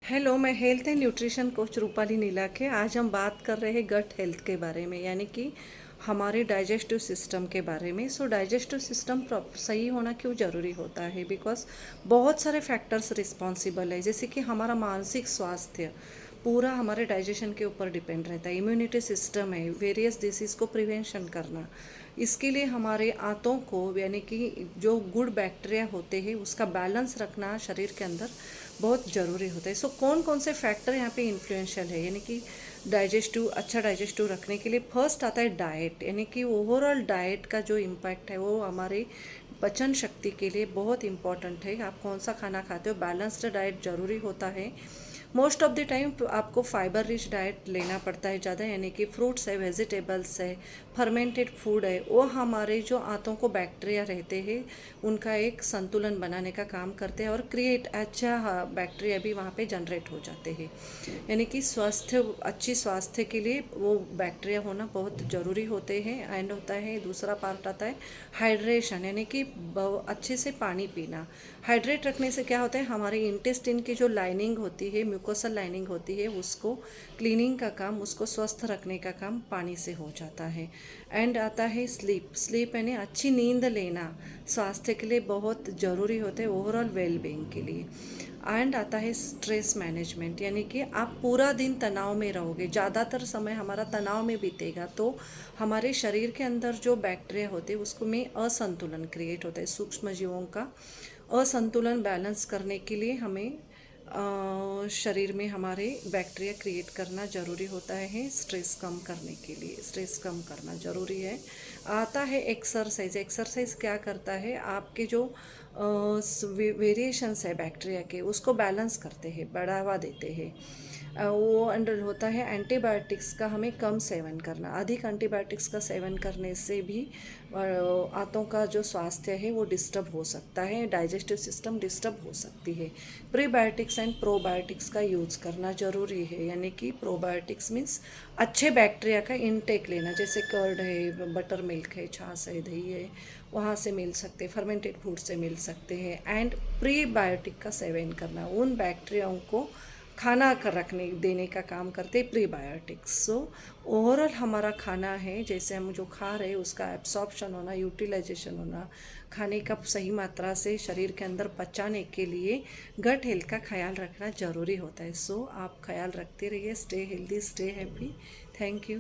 Hello, मैं health and nutrition coach Rupali Nilakhe. आज हम बात कर रहे हैं गट हेल्थ के बारे में, यानी कि हमारे डाइजेस्टिव सिस्टम के बारे में। डाइजेस्टिव सिस्टम सही होना क्यों ज़रूरी होता है? बिकॉज बहुत सारे फैक्टर्स रिस्पॉन्सिबल है, जैसे कि हमारा मानसिक स्वास्थ्य पूरा हमारे डाइजेशन के ऊपर डिपेंड रहता है। इम्यूनिटी सिस्टम है, वेरियस डिसीज़ को प्रिवेंशन करना, इसके लिए हमारे आंतों को, यानी कि जो गुड बैक्टीरिया होते हैं उसका बैलेंस रखना शरीर के अंदर बहुत ज़रूरी होता है। कौन कौन से फैक्टर यहाँ पे इन्फ्लुएंशियल है, यानी कि अच्छा डाइजेस्टिव रखने के लिए फर्स्ट आता है डाइट, यानी कि ओवरऑल डाइट का जो इम्पैक्ट है वो हमारे पाचन शक्ति के लिए बहुत इंपॉर्टेंट है। आप कौन सा खाना खाते हो, बैलेंस्ड डाइट ज़रूरी होता है। मोस्ट ऑफ द टाइम आपको फाइबर रिच डाइट लेना पड़ता है ज़्यादा, यानी कि फ्रूट्स है, वेजिटेबल्स है, फर्मेंटेड फूड है, वो हमारे जो आंतों को बैक्टीरिया रहते हैं उनका एक संतुलन बनाने का काम करते हैं और क्रिएट अच्छा बैक्टीरिया भी वहाँ पे जनरेट हो जाते हैं। यानी कि अच्छी स्वास्थ्य के लिए वो बैक्टीरिया होना बहुत ज़रूरी होते हैं। एंड होता है दूसरा पार्ट आता है हाइड्रेशन, यानी कि अच्छे से पानी पीना। हाइड्रेट रखने से क्या होता है, हमारे इंटेस्टिन की जो लाइनिंग होती है, म्यूकोसल लाइनिंग होती है, उसको क्लीनिंग का काम, उसको स्वस्थ रखने का काम पानी से हो जाता है। एंड आता है स्लीप यानी अच्छी नींद लेना स्वास्थ्य के लिए बहुत ज़रूरी होता है, ओवरऑल वेलबींग के लिए। एंड आता है स्ट्रेस मैनेजमेंट, यानी कि आप पूरा दिन तनाव में रहोगे, ज़्यादातर समय हमारा तनाव में बीतेगा तो हमारे शरीर के अंदर जो बैक्टीरिया होते हैं उसको में असंतुलन क्रिएट होता है। सूक्ष्म जीवों का असंतुलन बैलेंस करने के लिए हमें शरीर में हमारे बैक्टीरिया क्रिएट करना ज़रूरी होता है। स्ट्रेस कम करने के लिए स्ट्रेस कम करना ज़रूरी है। आता है एक्सरसाइज क्या करता है, आपके जो वेरिएशंस है बैक्टीरिया के उसको बैलेंस करते हैं, बढ़ावा देते हैं। वो अंडर होता है एंटीबायोटिक्स का हमें कम सेवन करना। अधिक एंटीबायोटिक्स का सेवन करने से भी आंतों का जो स्वास्थ्य है वो डिस्टर्ब हो सकता है, डाइजेस्टिव सिस्टम डिस्टर्ब हो सकती है। प्रीबायोटिक्स एंड प्रोबायोटिक्स का यूज़ करना ज़रूरी है, यानी कि प्रोबायोटिक्स मीन्स अच्छे बैक्टीरिया का इनटेक लेना, जैसे कर्ड है, बटर मिल्क है, छाछ है, दही है, वहाँ से मिल सकते, फर्मेंटेड फूड से मिल सकते हैं। एंड प्रीबायोटिक का सेवन करना, उन बैक्टीरियाओं को खाना कर रखने देने का काम करते प्रीबायोटिक्स। ओवरऑल हमारा खाना है, जैसे हम जो खा रहे हैं उसका एब्सॉर्प्शन होना, यूटिलाइजेशन होना, खाने का सही मात्रा से शरीर के अंदर पचाने के लिए गट हेल्थ का ख्याल रखना ज़रूरी होता है। आप ख्याल रखते रहिए। Stay healthy, stay happy. Thank you.